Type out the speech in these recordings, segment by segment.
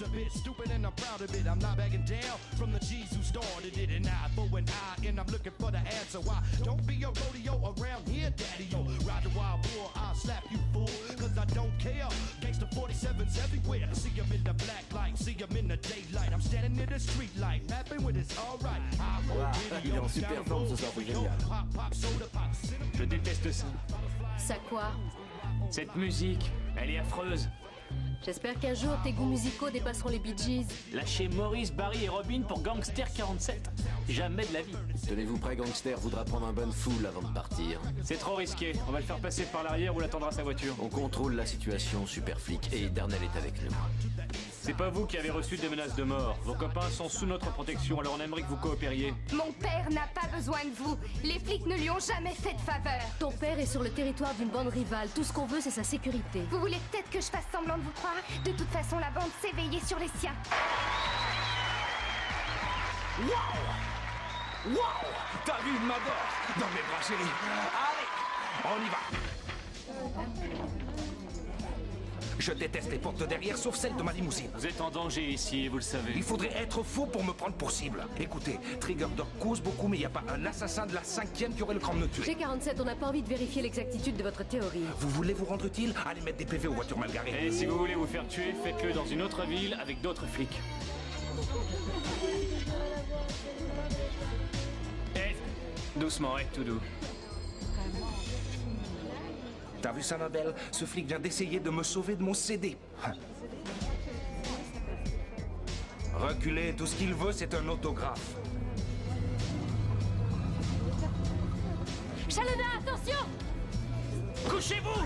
a bit stupid and I'm proud of it. I'm not backing down from the G's who started it. An eye for an eye, and I'm looking for the answer. Why don't be a rodeo around here, daddy-o. Ride the wild boar, I'll slap you, fool, cause I don't care. Gangsta 47's everywhere. See him in the black light, see him in the daylight. I'm standing in the street light, rapping with it's alright. Il est en super forme ce soir, c'est génial. Je déteste ça. Ça quoi? Cette musique, elle est affreuse. J'espère qu'un jour tes goûts musicaux dépasseront les Bee Gees. Lâchez Maurice, Barry et Robin pour Gangster 47. Jamais de la vie. Tenez-vous prêt, Gangster voudra prendre un bain de foule avant de partir. C'est trop risqué. On va le faire passer par l'arrière ou l'attendra sa voiture. On contrôle la situation, super flic, et Darnell est avec nous. C'est pas vous qui avez reçu des menaces de mort. Vos copains sont sous notre protection, alors on aimerait que vous coopériez. Mon père n'a pas besoin de vous. Les flics ne lui ont jamais fait de faveur. Ton père est sur le territoire d'une bande rivale. Tout ce qu'on veut, c'est sa sécurité. Vous voulez peut-être que je fasse semblant de vous croire? De toute façon, la bande s'est veillée sur les siens. Wow! Wow! T'as vu ma mort dans mes bras, chérie? Allez, on y va. Je déteste les portes derrière, sauf celle de ma limousine. Vous êtes en danger ici, vous le savez. Il faudrait être fou pour me prendre pour cible. Écoutez, Trigger Dog cause beaucoup, mais il n'y a pas un assassin de la 5e qui aurait le cran de me tuer. G47, on n'a pas envie de vérifier l'exactitude de votre théorie. Vous voulez vous rendre utile? Allez mettre des PV aux voitures mal garées. Et si vous voulez vous faire tuer, faites-le dans une autre ville avec d'autres flics. Ed, doucement, Ed, tout doux. T'as vu ça, Nadel? Ce flic vient d'essayer de me sauver de mon CD. Reculez, tout ce qu'il veut, c'est un autographe. Chalona, attention! Couchez-vous!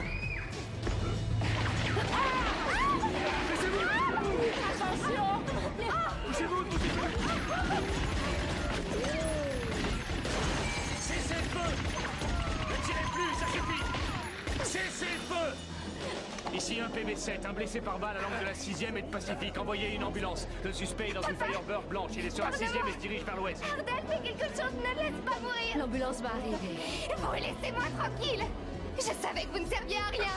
Attention! Couchez-vous! Cessez le feu! Ne tirez plus, ça suffit! Cessez le feu! Ici un PV7, un blessé par balle à l'angle de la 6e et de Pacifique. Envoyez une ambulance. Le suspect est dans une Firebird blanche. Il est sur la 6e et se dirige vers l'ouest. Ardell, fais quelque chose, ne le laisse pas mourir. L'ambulance va arriver. Vous laissez-moi tranquille. Je savais que vous ne serviez à rien.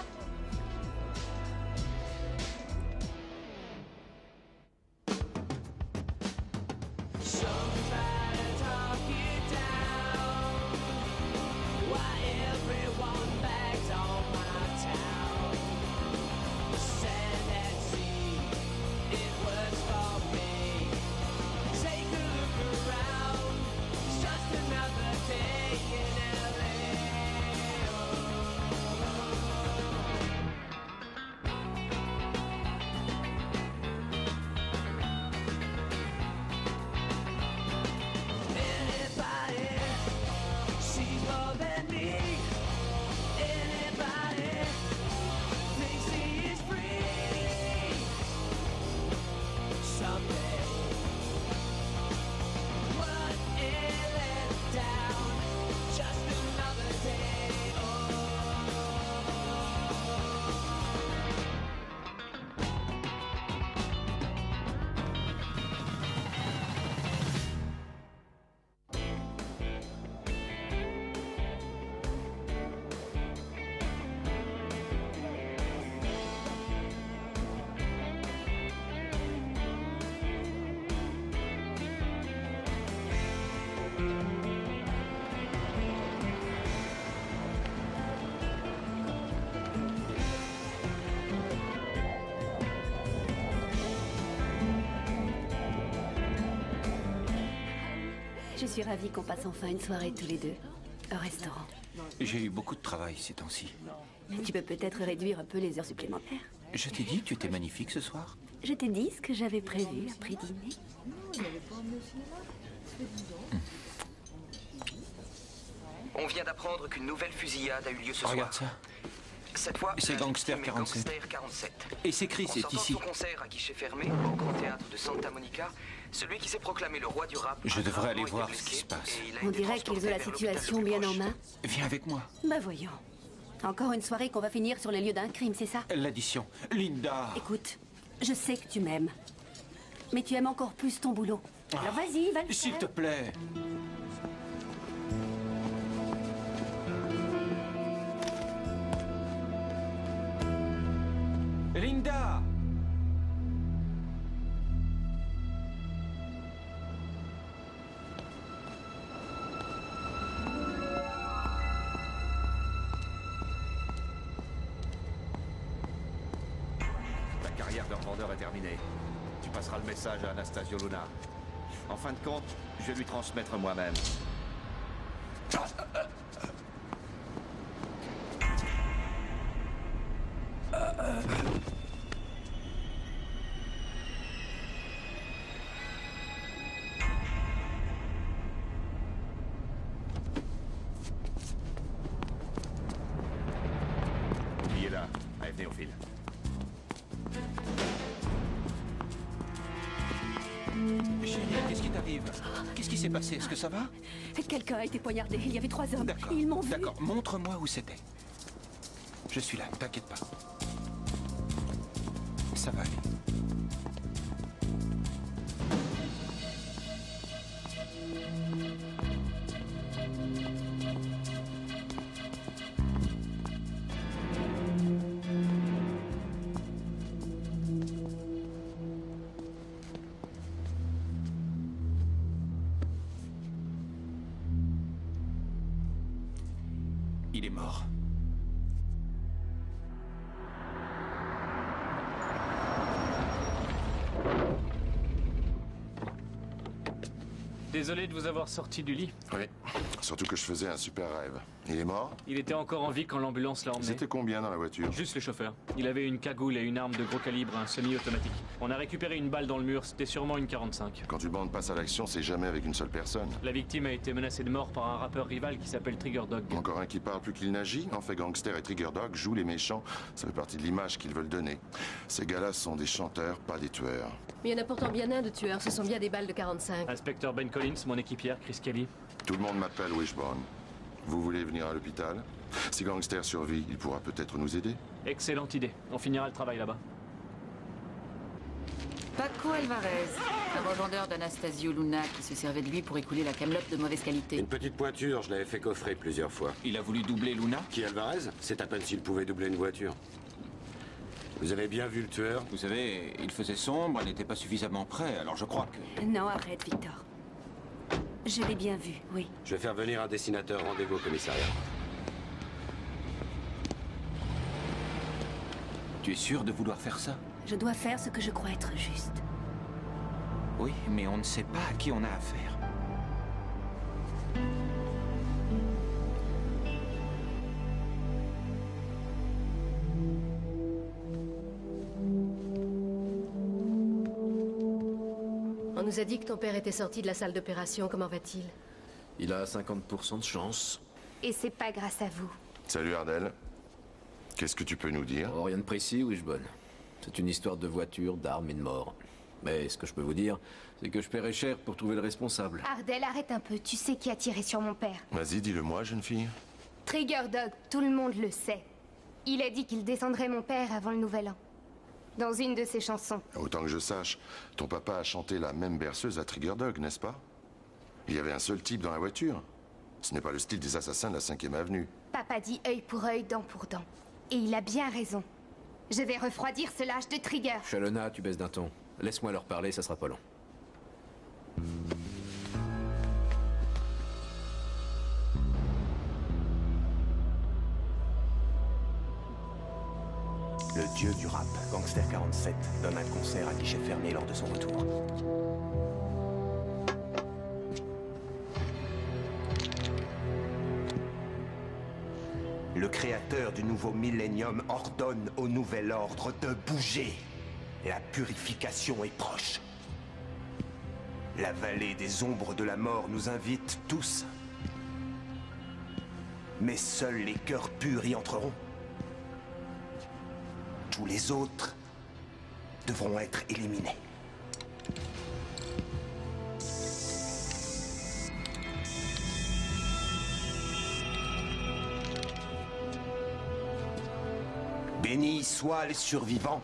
Je suis ravie qu'on passe enfin une soirée tous les deux, au restaurant. J'ai eu beaucoup de travail ces temps-ci. Tu peux peut-être réduire un peu les heures supplémentaires. Je t'ai dit que tu étais magnifique ce soir. Je t'ai dit ce que j'avais prévu après dîner. On vient d'apprendre qu'une nouvelle fusillade a eu lieu ce Regarde soir. ça. Cette fois, C'est Gangster 47. Gangster 47. Et c'est Chris, En c'est sortant ici. de son concert à guichet fermé au Grand Théâtre de Santa Monica, celui qui s'est proclamé le roi du rap. Je a devrais gravement aller été voir blessé ce qui se passe. et il a On été dirait qu'ils transporté ont la vers situation l'hôpital le bien plus en main. Viens avec moi. Bah voyons. Encore une soirée qu'on va finir sur les lieux d'un crime, c'est ça? L'addition. Linda. Écoute, je sais que tu m'aimes. Mais tu aimes encore plus ton boulot. Alors vas-y, va le S'il faire. te plaît. Linda! guerre de revendeur est terminée. Tu passeras le message à Anastasio Luna. En fin de compte, je vais lui transmettre moi-même. Il est là. Allez, venez au fil. Chérie, qu'est-ce qui t'arrive? Qu'est-ce qui s'est passé? Est-ce que ça va? Quelqu'un a été poignardé. Il y avait 3 hommes. D'accord. Ils m'ont vu. D'accord, montre-moi où c'était. Je suis là, t'inquiète pas. Ça va aller. Il est mort. Désolé de vous avoir sorti du lit. Oui, surtout que je faisais un super rêve. Il est mort? Il était encore en vie quand l'ambulance l'a emmené. C'était combien dans la voiture? Juste le chauffeur. Il avait une cagoule et une arme de gros calibre, un semi-automatique. On a récupéré une balle dans le mur, c'était sûrement une 45. Quand une bande passe à l'action, c'est jamais avec une seule personne. La victime a été menacée de mort par un rappeur rival qui s'appelle Trigger Dog. Encore un qui parle plus qu'il n'agit. En fait, Gangster et Trigger Dog jouent les méchants. Ça fait partie de l'image qu'ils veulent donner. Ces gars-là sont des chanteurs, pas des tueurs. Mais il y en a pourtant bien un de tueurs, ce sont bien des balles de 45. Inspecteur Ben Collins, mon équipière, Chris Kelly. Tout le monde m'appelle Wishbone. Vous voulez venir à l'hôpital? Si Gangster survit, il pourra peut-être nous aider. Excellente idée. On finira le travail là-bas. Paco Alvarez, un revendeur d'Anastasio Luna qui se servait de lui pour écouler la camelote de mauvaise qualité. Une petite pointure, je l'avais fait coffrer plusieurs fois. Il a voulu doubler Luna? Qui, Alvarez? C'est à peine s'il pouvait doubler une voiture. Vous avez bien vu le tueur? Vous savez, il faisait sombre, elle n'était pas suffisamment près, alors je crois que... Non, arrête, Victor. Je l'ai bien vu, oui. Je vais faire venir un dessinateur, rendez-vous au commissariat. Tu es sûr de vouloir faire ça? Je dois faire ce que je crois être juste. Oui, mais on ne sait pas à qui on a affaire. On nous a dit que ton père était sorti de la salle d'opération. Comment va-t-il? Il a 50% de chance. Et c'est pas grâce à vous. Salut Ardel. Qu'est-ce que tu peux nous dire? Oh, rien de précis, Wishbone. C'est une histoire de voiture, d'armes et de mort. Mais ce que je peux vous dire, c'est que je paierai cher pour trouver le responsable. Ardel, arrête un peu. Tu sais qui a tiré sur mon père. Vas-y, dis-le-moi, jeune fille. Trigger Dog, tout le monde le sait. Il a dit qu'il descendrait mon père avant le nouvel an. Dans une de ses chansons. Autant que je sache, ton papa a chanté la même berceuse à Trigger Dog, n'est-ce pas? Il y avait un seul type dans la voiture. Ce n'est pas le style des assassins de la 5e avenue. Papa dit œil pour œil, dent pour dent. Et il a bien raison. Je vais refroidir ce lâche de Trigger. Shalona, tu baisses d'un ton. Laisse-moi leur parler, ça sera pas long. Le dieu du rap, Gangster 47, donne un concert à guichet fermé lors de son retour. Le créateur du nouveau millénium ordonne au nouvel ordre de bouger. La purification est proche. La vallée des ombres de la mort nous invite tous. Mais seuls les cœurs purs y entreront. Tous les autres devront être éliminés. Bénis soient les survivants.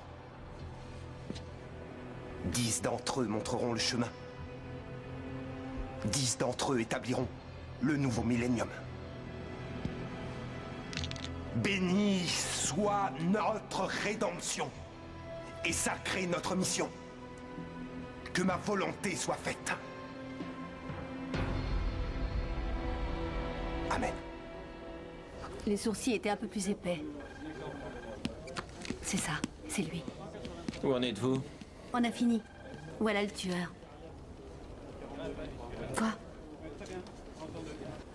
10 d'entre eux montreront le chemin. 10 d'entre eux établiront le nouveau millénium. Bénie soit notre rédemption et sacrée notre mission. Que ma volonté soit faite. Amen. Les sourcils étaient un peu plus épais. C'est ça, c'est lui. Où en êtes-vous? On a fini. Voilà le tueur. Quoi?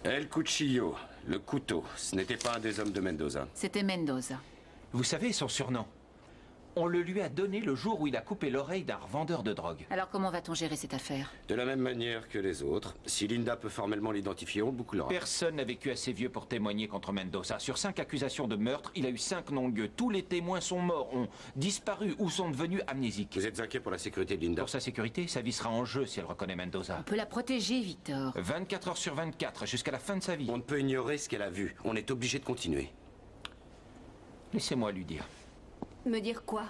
El Cuchillo, le couteau. Ce n'était pas un des hommes de Mendoza. C'était Mendoza. Vous savez son surnom? On le lui a donné le jour où il a coupé l'oreille d'un revendeur de drogue. Alors comment va-t-on gérer cette affaire? De la même manière que les autres. Si Linda peut formellement l'identifier, on le bouclera. Personne n'a vécu assez vieux pour témoigner contre Mendoza. Sur 5 accusations de meurtre, il a eu 5 non-lieux. Tous les témoins sont morts, ont disparu ou sont devenus amnésiques. Vous êtes inquiet pour la sécurité de Linda? Pour sa sécurité, sa vie sera en jeu si elle reconnaît Mendoza. On peut la protéger, Victor. 24 heures sur 24, jusqu'à la fin de sa vie. On ne peut ignorer ce qu'elle a vu. On est obligé de continuer. Laissez-moi lui dire. Me dire quoi?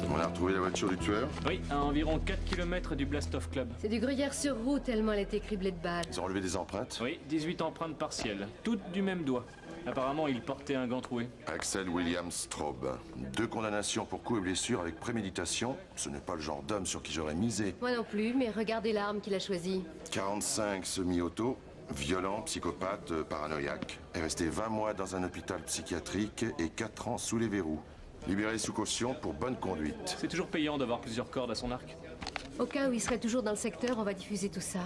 On a retrouvé la voiture du tueur? Oui, à environ 4 km du Blast-Off Club. C'est du gruyère sur roue tellement elle était criblée de balles. Ils ont relevé des empreintes? Oui, 18 empreintes partielles, toutes du même doigt. Apparemment, il portait un gant troué. Axel William Straub. 2 condamnations pour coups et blessures avec préméditation. Ce n'est pas le genre d'homme sur qui j'aurais misé. Moi non plus, mais regardez l'arme qu'il a choisie. 45 semi-auto, violent, psychopathe, paranoïaque. Est resté 20 mois dans un hôpital psychiatrique et 4 ans sous les verrous. Libéré sous caution pour bonne conduite. C'est toujours payant d'avoir plusieurs cordes à son arc. Au cas où il serait toujours dans le secteur, on va diffuser tout ça.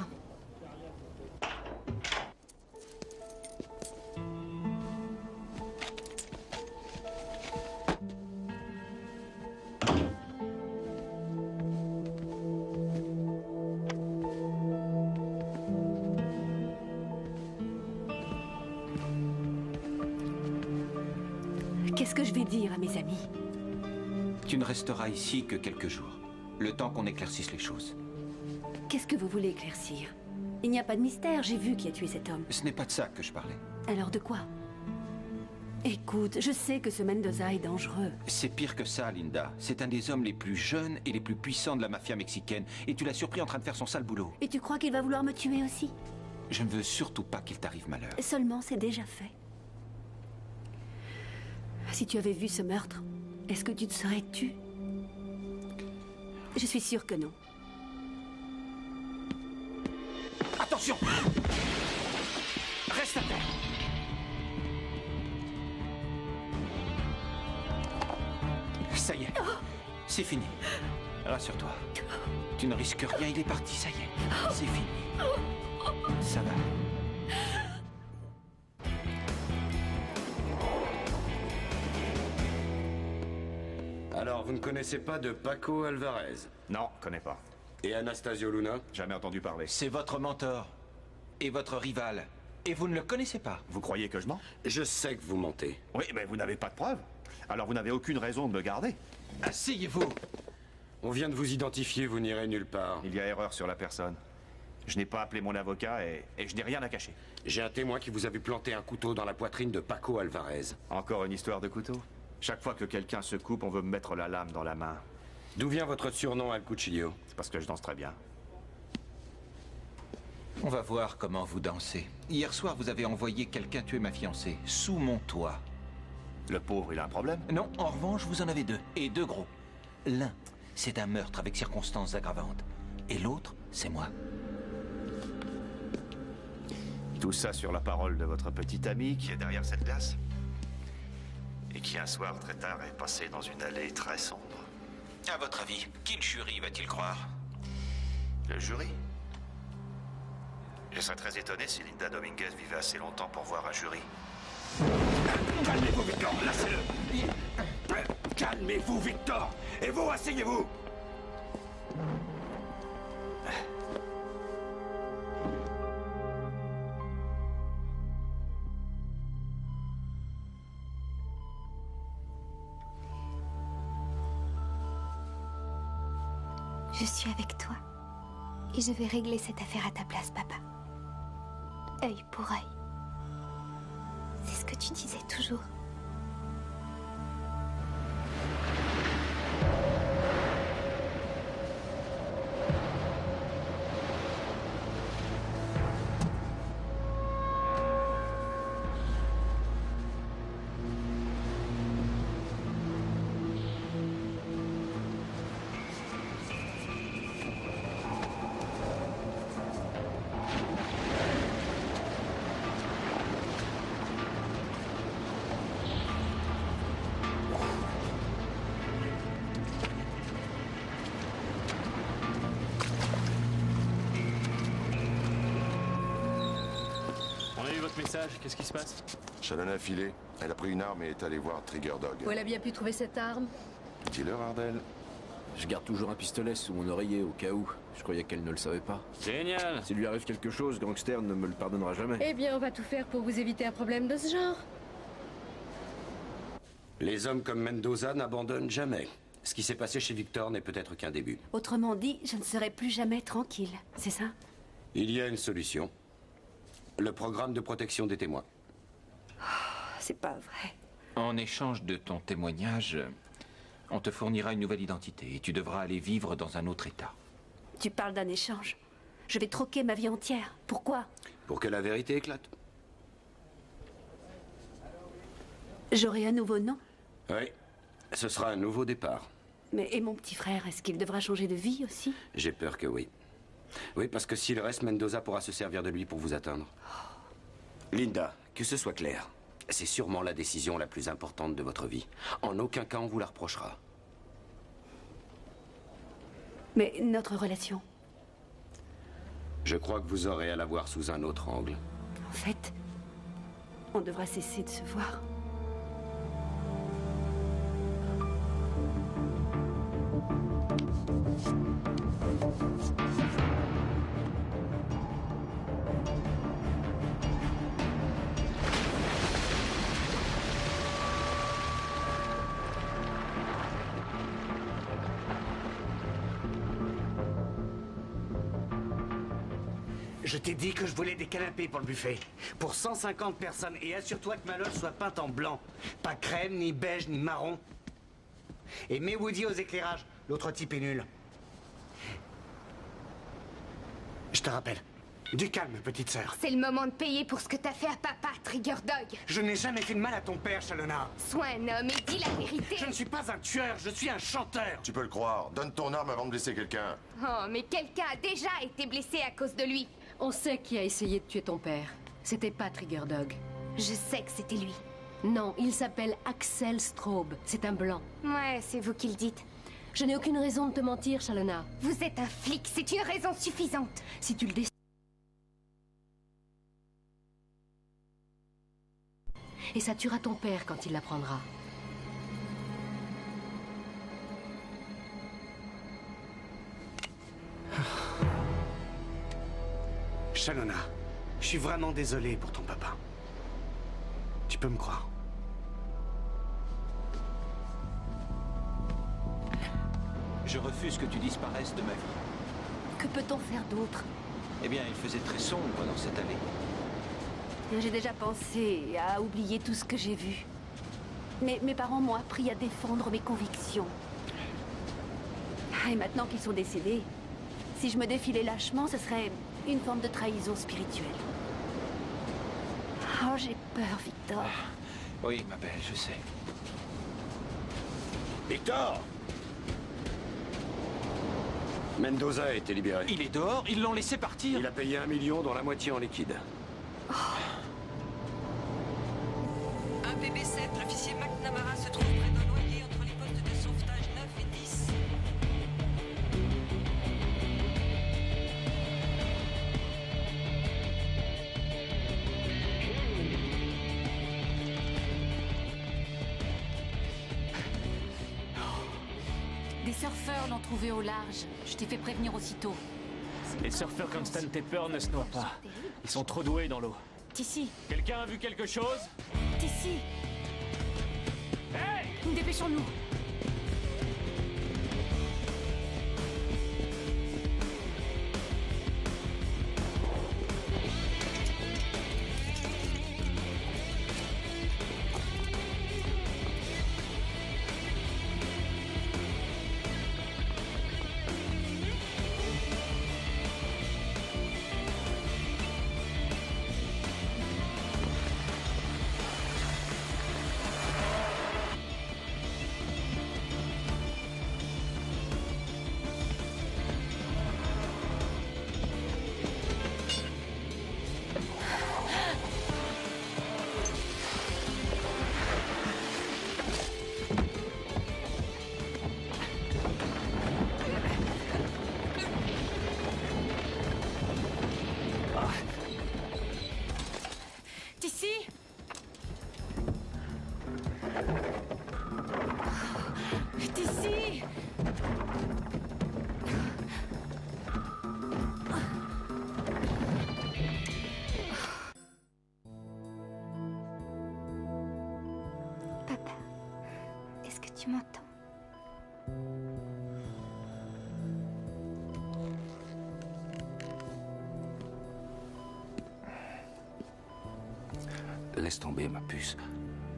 Qu'est-ce que je vais dire à mes amis? Tu ne resteras ici que quelques jours. Le temps qu'on éclaircisse les choses. Qu'est-ce que vous voulez éclaircir? Il n'y a pas de mystère, j'ai vu qui a tué cet homme. Ce n'est pas de ça que je parlais. Alors de quoi? Écoute, je sais que ce Mendoza est dangereux. C'est pire que ça, Linda. C'est un des hommes les plus jeunes et les plus puissants de la mafia mexicaine. Et tu l'as surpris en train de faire son sale boulot. Et tu crois qu'il va vouloir me tuer aussi? Je ne veux surtout pas qu'il t'arrive malheur. Seulement, c'est déjà fait. Si tu avais vu ce meurtre, est-ce que tu te serais tu? Je suis sûre que non. Attention! Reste à terre! Ça y est. C'est fini. Rassure-toi. Tu ne risques rien, il est parti, ça y est. C'est fini. Ça va. Alors, vous ne connaissez pas de Paco Alvarez? Non, connais pas. Et Anastasio Luna? Jamais entendu parler. C'est votre mentor. Et votre rival. Et vous ne le connaissez pas. Vous croyez que je mens? Je sais que vous mentez. Oui, mais vous n'avez pas de preuves. Alors vous n'avez aucune raison de me garder. Asseyez-vous. On vient de vous identifier, vous n'irez nulle part. Il y a erreur sur la personne. Je n'ai pas appelé mon avocat et je n'ai rien à cacher. J'ai un témoin qui vous a vu planter un couteau dans la poitrine de Paco Alvarez. Encore une histoire de couteau? Chaque fois que quelqu'un se coupe, on veut me mettre la lame dans la main. D'où vient votre surnom, Al Cuchillo? C'est parce que je danse très bien. On va voir comment vous dansez. Hier soir, vous avez envoyé quelqu'un tuer ma fiancée, sous mon toit. Le pauvre, il a un problème? Non, en revanche, vous en avez 2, et 2 gros. L'un, c'est un meurtre avec circonstances aggravantes. Et l'autre, c'est moi. Tout ça sur la parole de votre petit ami qui est derrière cette glace? Et qui un soir très tard est passé dans une allée très sombre. À votre avis, qui le jury va-t-il croire? Le jury? Je serais très étonné si Linda Dominguez vivait assez longtemps pour voir un jury. Calmez-vous, Victor, lâchez-le. Calmez-vous, Victor. Et vous, asseyez-vous. Je suis avec toi. Et je vais régler cette affaire à ta place, papa. Œil pour œil. C'est ce que tu disais toujours. message, qu'est-ce qui se passe? Shannon a filé. Elle a pris une arme et est allée voir Trigger Dog. Où elle a bien pu trouver cette arme? Dis-leur, Ardell. Je garde toujours un pistolet sous mon oreiller au cas où. Je croyais qu'elle ne le savait pas. Génial! S'il lui arrive quelque chose, Gangster ne me le pardonnera jamais. Eh bien, on va tout faire pour vous éviter un problème de ce genre. Les hommes comme Mendoza n'abandonnent jamais. Ce qui s'est passé chez Victor n'est peut-être qu'un début. Autrement dit, je ne serai plus jamais tranquille, c'est ça? Il y a une solution. Le programme de protection des témoins. C'est pas vrai. En échange de ton témoignage, on te fournira une nouvelle identité et tu devras aller vivre dans un autre état. Tu parles d'un échange. Je vais troquer ma vie entière. Pourquoi? Pour que la vérité éclate. J'aurai un nouveau nom? Oui, ce sera un nouveau départ. Mais et mon petit frère, est-ce qu'il devra changer de vie aussi? J'ai peur que oui. Oui, parce que s'il reste, Mendoza pourra se servir de lui pour vous atteindre. Linda, que ce soit clair, c'est sûrement la décision la plus importante de votre vie. En aucun cas on vous la reprochera. Mais notre relation? Je crois que vous aurez à la voir sous un autre angle. En fait, on devra cesser de se voir. Je t'ai dit que je voulais des canapés pour le buffet. Pour 150 personnes. Et assure-toi que ma loge soit peinte en blanc. Pas crème, ni beige, ni marron. Et mets Woody aux éclairages. L'autre type est nul. Je te rappelle. Du calme, petite sœur. C'est le moment de payer pour ce que t'as fait à papa, Trigger Dog. Je n'ai jamais fait de mal à ton père, Shalona. Sois un homme et dis la vérité. Je ne suis pas un tueur, je suis un chanteur. Tu peux le croire. Donne ton arme avant de blesser quelqu'un. Oh, mais quelqu'un a déjà été blessé à cause de lui. On sait qui a essayé de tuer ton père. C'était pas Trigger Dog. Je sais que c'était lui. Non, il s'appelle Axel Straub. C'est un blanc. Ouais, c'est vous qui le dites. Je n'ai aucune raison de te mentir, Shalona. Vous êtes un flic, c'est une raison suffisante. Si tu le décides. Et ça tuera ton père quand il l'apprendra. Shalona, je suis vraiment désolé pour ton papa. Tu peux me croire. Je refuse que tu disparaisses de ma vie. Que peut-on faire d'autre? Eh bien, il faisait très sombre dans cette allée. J'ai déjà pensé à oublier tout ce que j'ai vu. Mais mes parents m'ont appris à défendre mes convictions. Et maintenant qu'ils sont décédés, si je me défilais lâchement, ce serait une forme de trahison spirituelle. Oh, j'ai peur, Victor. Oui, ma belle, je sais. Victor! Mendoza a été libéré. Il est dehors, ils l'ont laissé partir. Il a payé 1 million, dont la moitié en liquide. Un PB7, l'officier McNamara se trouve près d'un noyer entre les postes de sauvetage 9 et 10. Des surfeurs l'ont trouvé au large. Je t'ai fait prévenir aussitôt. Les surfeurs comme Stan Tepper ne se noient pas. Ils sont trop doués dans l'eau. Tissi, Quelqu'un a vu quelque chose? Tissi. Hey! Dépêchons-nous. Ici. Ici. Papa, est-ce que tu m'entends? Laisse tomber, ma puce.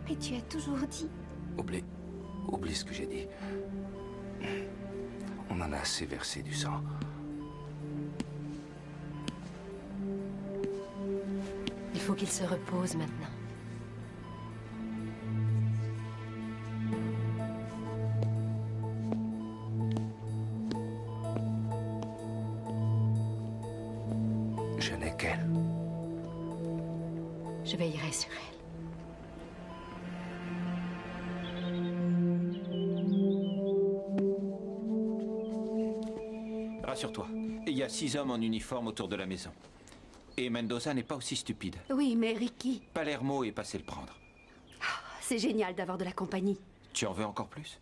Mais tu as toujours dit... Oublie ce que j'ai dit. On en a assez versé du sang. Il faut qu'il se repose maintenant. Je n'ai qu'elle. Je veillerai sur elle. Rassure-toi, il y a 6 hommes en uniforme autour de la maison. Et Mendoza n'est pas aussi stupide. Oui, mais Ricky, Palermo est passé le prendre. c'est génial d'avoir de la compagnie. Tu en veux encore plus?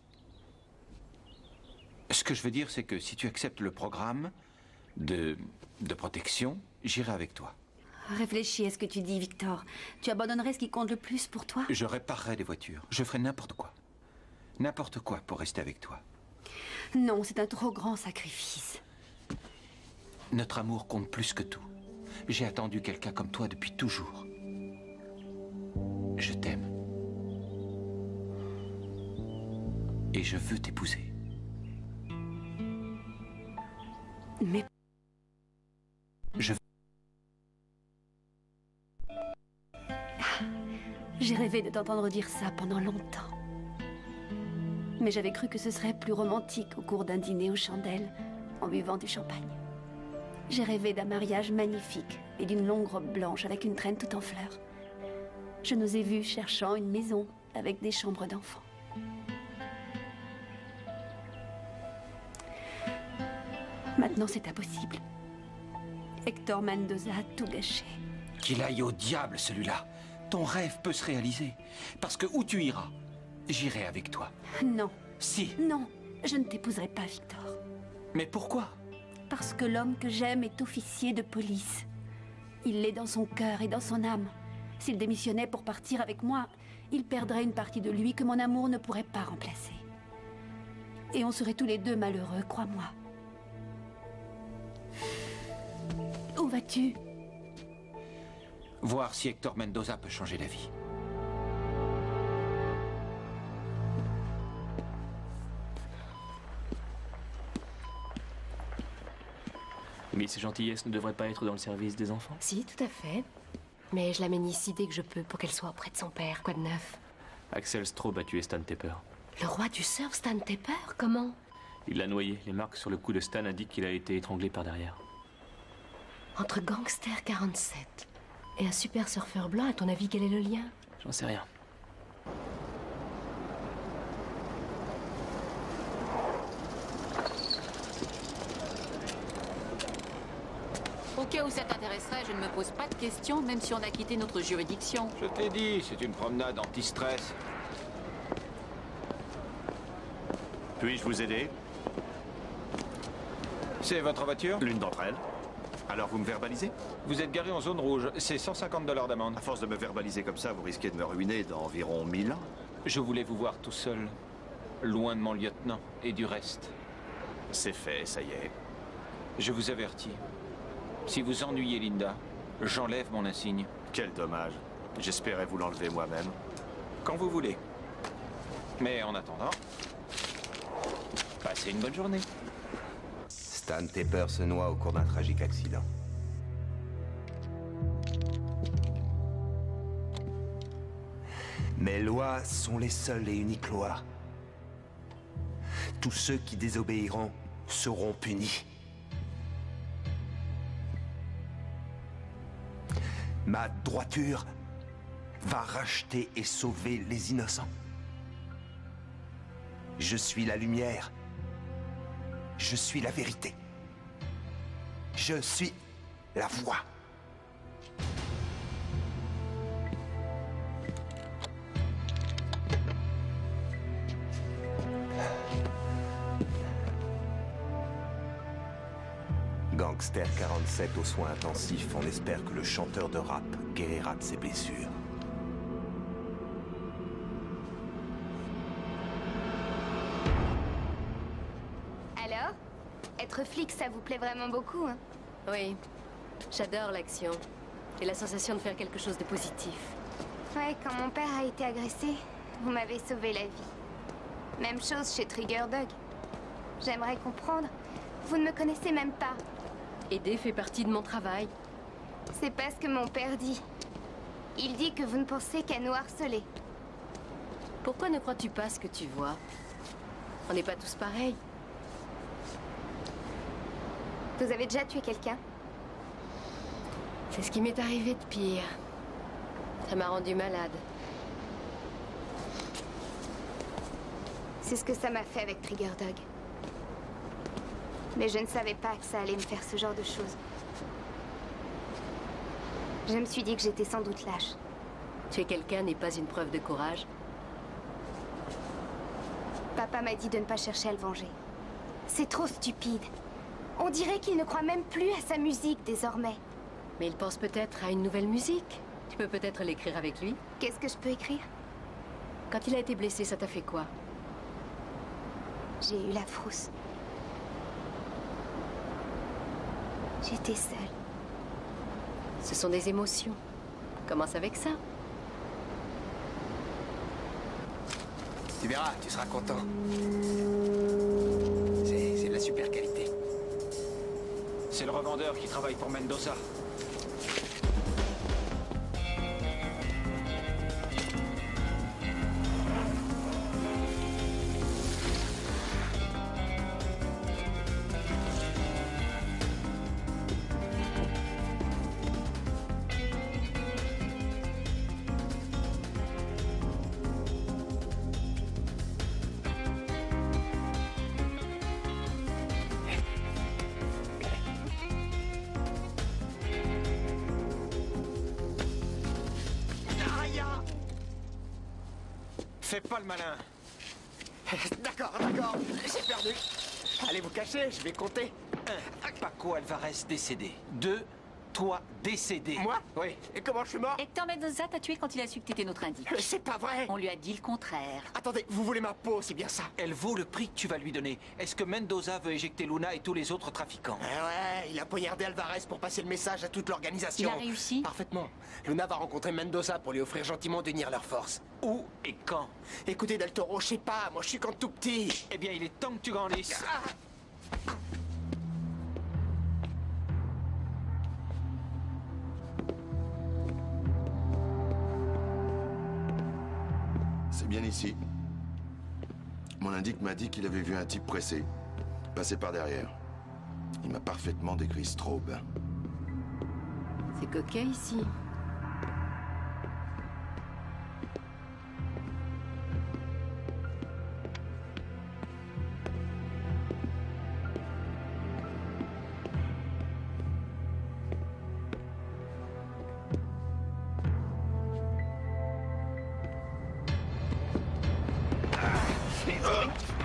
Ce que je veux dire, c'est que si tu acceptes le programme de protection, j'irai avec toi. Réfléchis à ce que tu dis, Victor. Tu abandonnerais ce qui compte le plus pour toi? Je réparerai des voitures. Je ferai n'importe quoi. N'importe quoi pour rester avec toi. Non, c'est un trop grand sacrifice. Notre amour compte plus que tout. J'ai attendu quelqu'un comme toi depuis toujours. Je t'aime. Et je veux t'épouser. Mais... J'ai rêvé de t'entendre dire ça pendant longtemps. Mais j'avais cru que ce serait plus romantique au cours d'un dîner aux chandelles, en buvant du champagne. J'ai rêvé d'un mariage magnifique et d'une longue robe blanche avec une traîne toute en fleurs. Je nous ai vus cherchant une maison avec des chambres d'enfants. Maintenant, c'est impossible. Hector Mendoza a tout gâché. Qu'il aille au diable, celui-là. Ton rêve peut se réaliser. Parce que où tu iras, j'irai avec toi. Non. Si. Non, je ne t'épouserai pas, Victor. Mais pourquoi? Parce que l'homme que j'aime est officier de police. Il l'est dans son cœur et dans son âme. S'il démissionnait pour partir avec moi, il perdrait une partie de lui que mon amour ne pourrait pas remplacer. Et on serait tous les deux malheureux, crois-moi. Où vas-tu? Voir si Hector Mendoza peut changer la vie. Miss Gentillesse ne devrait pas être dans le service des enfants? Si, tout à fait. Mais je l'amène ici dès que je peux pour qu'elle soit auprès de son père. Quoi de neuf? Axel Straub a tué Stan Tepper. Le roi du surf, Stan Tepper? Comment? Il l'a noyé. Les marques sur le cou de Stan indiquent qu'il a été étranglé par derrière. Entre Gangster 47 et un super surfeur blanc, à ton avis, quel est le lien? J'en sais rien. Au cas où ça t'intéresserait, je ne me pose pas de questions, même si on a quitté notre juridiction. Je t'ai dit, c'est une promenade anti-stress. Puis-je vous aider? C'est votre voiture? L'une d'entre elles. Alors vous me verbalisez? Vous êtes garé en zone rouge, c'est 150 $ d'amende. À force de me verbaliser comme ça, vous risquez de me ruiner d'environ 1000 ans. Je voulais vous voir tout seul, loin de mon lieutenant et du reste. C'est fait, ça y est. Je vous avertis. Si vous ennuyez Linda, j'enlève mon insigne. Quel dommage. J'espérais vous l'enlever moi-même. Quand vous voulez. Mais en attendant, passez une bonne journée. Stan Tepper se noie au cours d'un tragique accident. Mes lois sont les seules et uniques lois. Tous ceux qui désobéiront seront punis. Ma droiture va racheter et sauver les innocents. Je suis la lumière. Je suis la vérité. Je suis la voix. Gangster 47 aux soins intensifs. On espère que le chanteur de rap guérira de ses blessures. Alors? Être flic, ça vous plaît vraiment beaucoup, hein? Oui. J'adore l'action. Et la sensation de faire quelque chose de positif. Ouais, quand mon père a été agressé, vous m'avez sauvé la vie. Même chose chez Trigger Dog. J'aimerais comprendre. Vous ne me connaissez même pas. Aider fait partie de mon travail. C'est pas ce que mon père dit. Il dit que vous ne pensez qu'à nous harceler. Pourquoi ne crois-tu pas ce que tu vois? On n'est pas tous pareils. Vous avez déjà tué quelqu'un? C'est ce qui m'est arrivé de pire. Ça m'a rendu malade. C'est ce que ça m'a fait avec Trigger Dog. Mais je ne savais pas que ça allait me faire ce genre de choses. Je me suis dit que j'étais sans doute lâche. Tuer quelqu'un n'est pas une preuve de courage. Papa m'a dit de ne pas chercher à le venger. C'est trop stupide. On dirait qu'il ne croit même plus à sa musique désormais. Mais il pense peut-être à une nouvelle musique. Tu peux peut-être l'écrire avec lui. Qu'est-ce que je peux écrire? Quand il a été blessé, ça t'a fait quoi? J'ai eu la frousse. J'étais seule. Ce sont des émotions. Commence avec ça. Tu verras, tu seras content. C'est de la super qualité. C'est le revendeur qui travaille pour Mendoza. Fais pas le malin. D'accord, j'ai perdu. Allez vous cacher, je vais compter. 1. Paco Alvarez décédé. 2. Toi décédé. Moi? Oui. Et comment je suis mort? Hector Mendoza t'a tué quand il a su que t'étais notre indice. C'est pas vrai. On lui a dit le contraire. Attendez, vous voulez ma peau, c'est bien ça? Elle vaut le prix que tu vas lui donner. Est-ce que Mendoza veut éjecter Luna et tous les autres trafiquants? Ouais, il a poignardé Alvarez pour passer le message à toute l'organisation. Il a réussi? Parfaitement. Luna va rencontrer Mendoza pour lui offrir gentiment d'unir leurs forces. Où et quand? Écoutez, Del Toro, je sais pas, moi je suis quand tout petit. Eh bien, il est temps que tu grandisses. C'est bien ici. Mon indique m'a dit qu'il avait vu un type pressé, passer par derrière. Il m'a parfaitement décrit Straub. C'est coquet ici.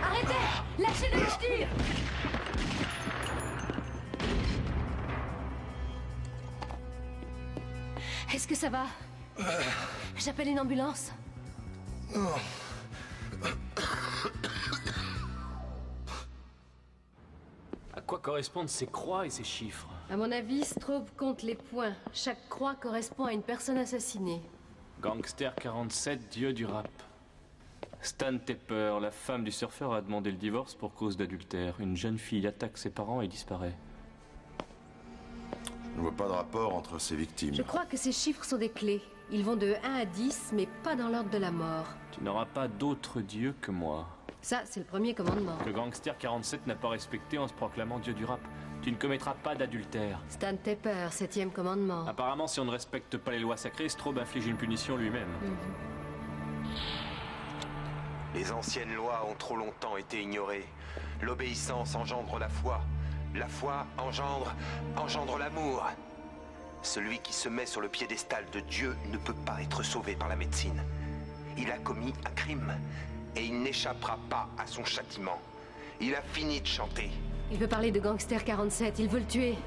Arrêtez! Lâchez-le, je tire! Est-ce que ça va? J'appelle une ambulance. À quoi correspondent ces croix et ces chiffres? À mon avis, Straub compte les points. Chaque croix correspond à une personne assassinée. Gangster 47, dieu du rap. Stan Tepper, la femme du surfeur, a demandé le divorce pour cause d'adultère. Une jeune fille attaque ses parents et disparaît. Je ne vois pas de rapport entre ces victimes. Je crois que ces chiffres sont des clés. Ils vont de 1 à 10, mais pas dans l'ordre de la mort. Tu n'auras pas d'autre dieu que moi. Ça, c'est le premier commandement. Que Gangster 47 n'a pas respecté en se proclamant dieu du rap. Tu ne commettras pas d'adultère. Stan Tepper, 7e commandement. Apparemment, si on ne respecte pas les lois sacrées, Straub inflige une punition lui-même. Les anciennes lois ont trop longtemps été ignorées. L'obéissance engendre la foi. La foi engendre l'amour. Celui qui se met sur le piédestal de Dieu ne peut pas être sauvé par la médecine. Il a commis un crime et il n'échappera pas à son châtiment. Il a fini de chanter. Il veut parler de Gangster 47, il veut le tuer.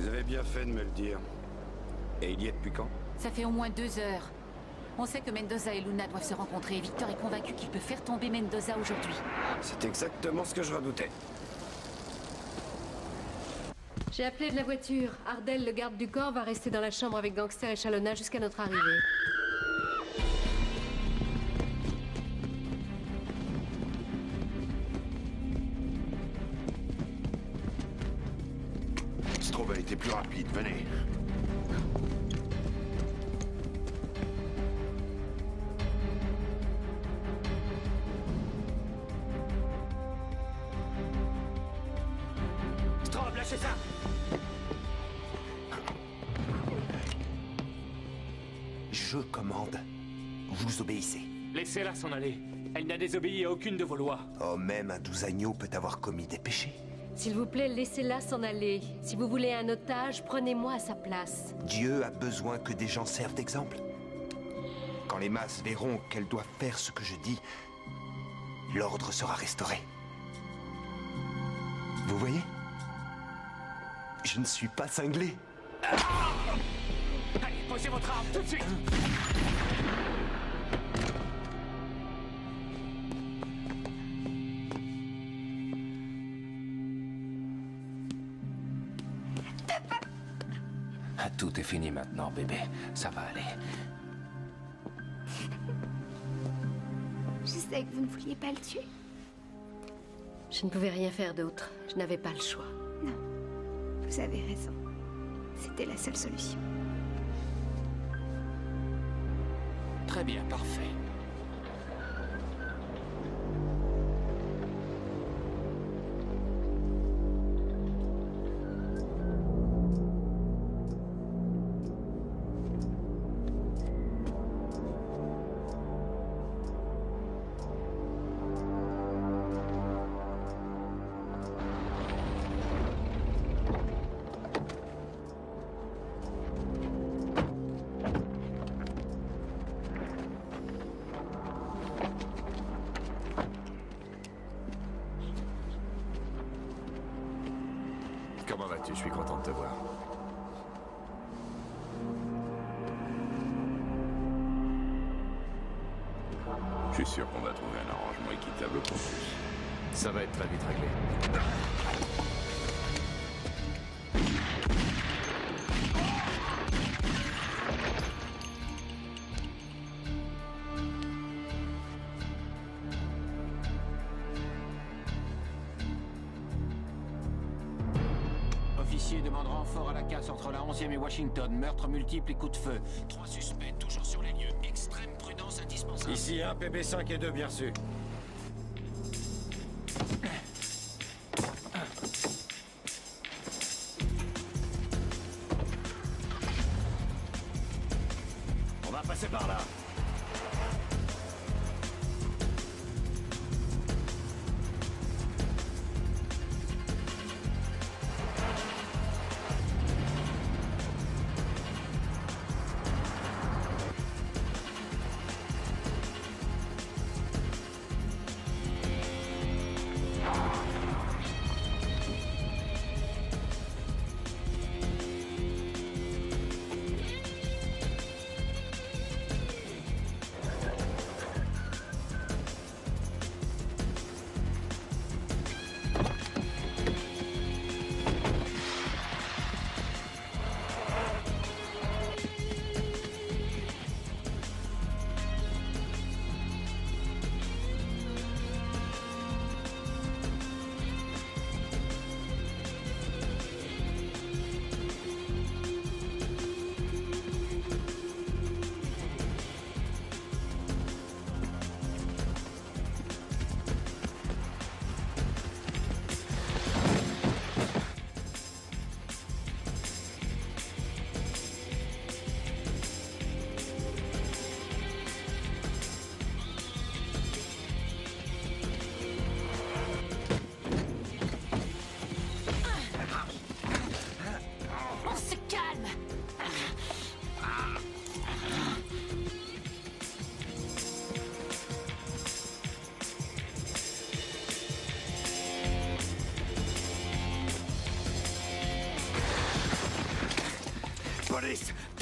Vous avez bien fait de me le dire. Et il y est depuis quand? Ça fait au moins 2 heures. On sait que Mendoza et Luna doivent se rencontrer et Victor est convaincu qu'il peut faire tomber Mendoza aujourd'hui. C'est exactement ce que je redoutais. J'ai appelé de la voiture. Ardell, le garde du corps, va rester dans la chambre avec Gangster et Chalonna jusqu'à notre arrivée. Strobe a été plus rapide, venez. Strobe, lâchez ça! Je commande. Vous obéissez. Laissez-la s'en aller. Elle n'a désobéi à aucune de vos lois. Oh, même un 12 agneau peut avoir commis des péchés. S'il vous plaît, laissez-la s'en aller. Si vous voulez un otage, prenez-moi à sa place. Dieu a besoin que des gens servent d'exemple. Quand les masses verront qu'elles doivent faire ce que je dis, l'ordre sera restauré. Vous voyez? Je ne suis pas cinglé. Allez, posez votre arme tout de suite. Tout est fini maintenant, bébé. Ça va aller. Je sais que vous ne vouliez pas le tuer. Je ne pouvais rien faire d'autre. Je n'avais pas le choix. Non, vous avez raison. C'était la seule solution. Très bien, parfait. Comment vas-tu? Je suis content de te voir. Je suis sûr qu'on va trouver un arrangement équitable pour tous. Ça va être très vite réglé. Officier demande renfort à la casse entre la 11e et Washington. Meurtre multiple et coup de feu. 3 suspects toujours sur les lieux. Extrême prudence indispensable. Ici 1, PB5 et 2, bien reçu. On va passer par là.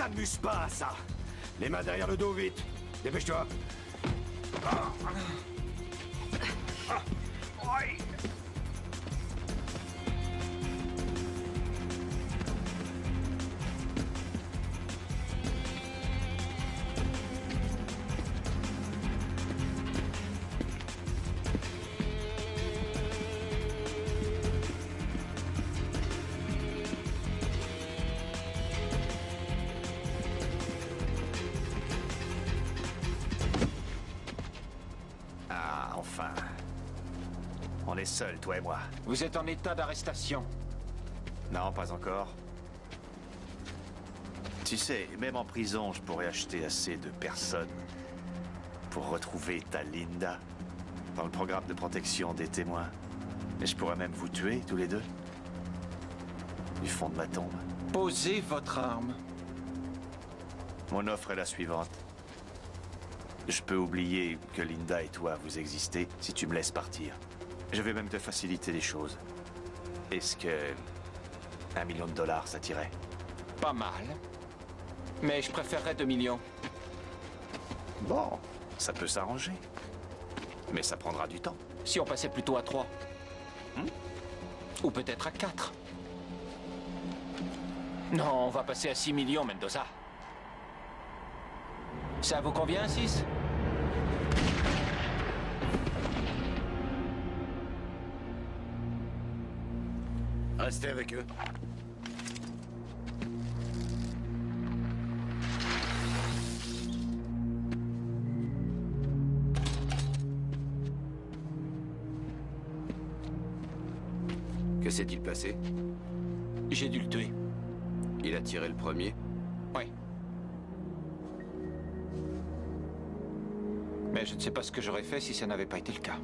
t'amuse pas à ça. Les mains derrière le dos, vite. Dépêche-toi. Enfin. On est seuls, toi et moi. Vous êtes en état d'arrestation. Non, pas encore. Tu sais, même en prison, je pourrais acheter assez de personnes pour retrouver ta Linda dans le programme de protection des témoins. Et je pourrais même vous tuer, tous les deux. Du fond de ma tombe. Posez votre arme. Mon offre est la suivante. Je peux oublier que Linda et toi, vous existez si tu me laisses partir. Je vais même te faciliter les choses. Est-ce que $1 million, ça t'irait? Pas mal. Mais je préférerais 2 millions. Bon, ça peut s'arranger. Mais ça prendra du temps. Si on passait plutôt à 3. Ou peut-être à 4. Non, on va passer à 6 millions, Mendoza. Ça vous convient, 6? Restez avec eux. Que s'est-il passé? J'ai dû le tuer. Il a tiré le premier? Oui. Mais je ne sais pas ce que j'aurais fait si ça n'avait pas été le cas.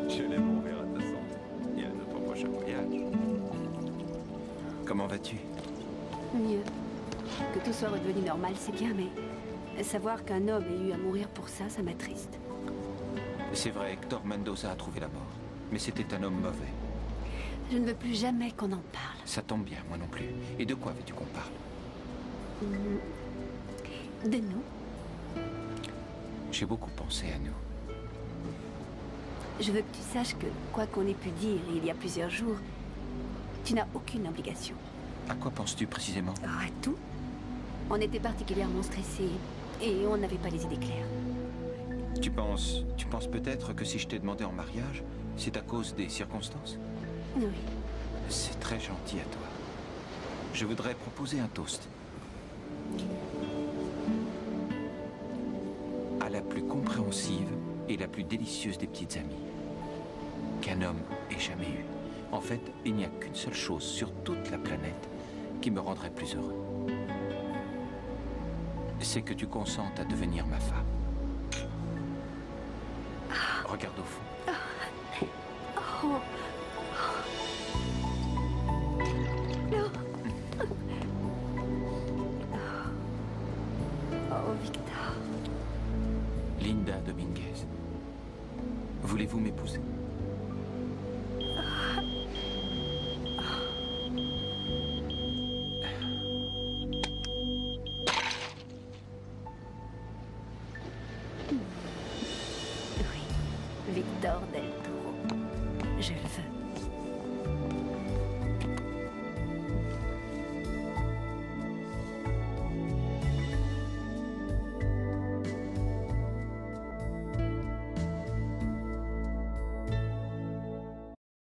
Je l'ai mon verre à ta santé. Et à notre prochain voyage. Comment vas-tu? Mieux. Que tout soit redevenu normal, c'est bien, mais savoir qu'un homme ait eu à mourir pour ça, ça m'attriste. C'est vrai, Hector Mendoza a trouvé la mort. Mais c'était un homme mauvais. Je ne veux plus jamais qu'on en parle. Ça tombe bien, moi non plus. Et de quoi veux-tu qu'on parle? De nous? J'ai beaucoup pensé à nous. Je veux que tu saches que, quoi qu'on ait pu dire il y a plusieurs jours, tu n'as aucune obligation. À quoi penses-tu précisément? À tout. On était particulièrement stressés et on n'avait pas les idées claires. Tu penses peut-être que si je t'ai demandé en mariage, c'est à cause des circonstances? Oui. C'est très gentil à toi. Je voudrais proposer un toast. À la plus compréhensive et la plus délicieuse des petites amies qu'un homme ait jamais eue. En fait, il n'y a qu'une seule chose sur toute la planète qui me rendrait plus heureux. C'est que tu consentes à devenir ma femme. Regarde au fond. Oh. Oh, Victor. Linda Dominguez. Voulez-vous m'épouser? Victor Del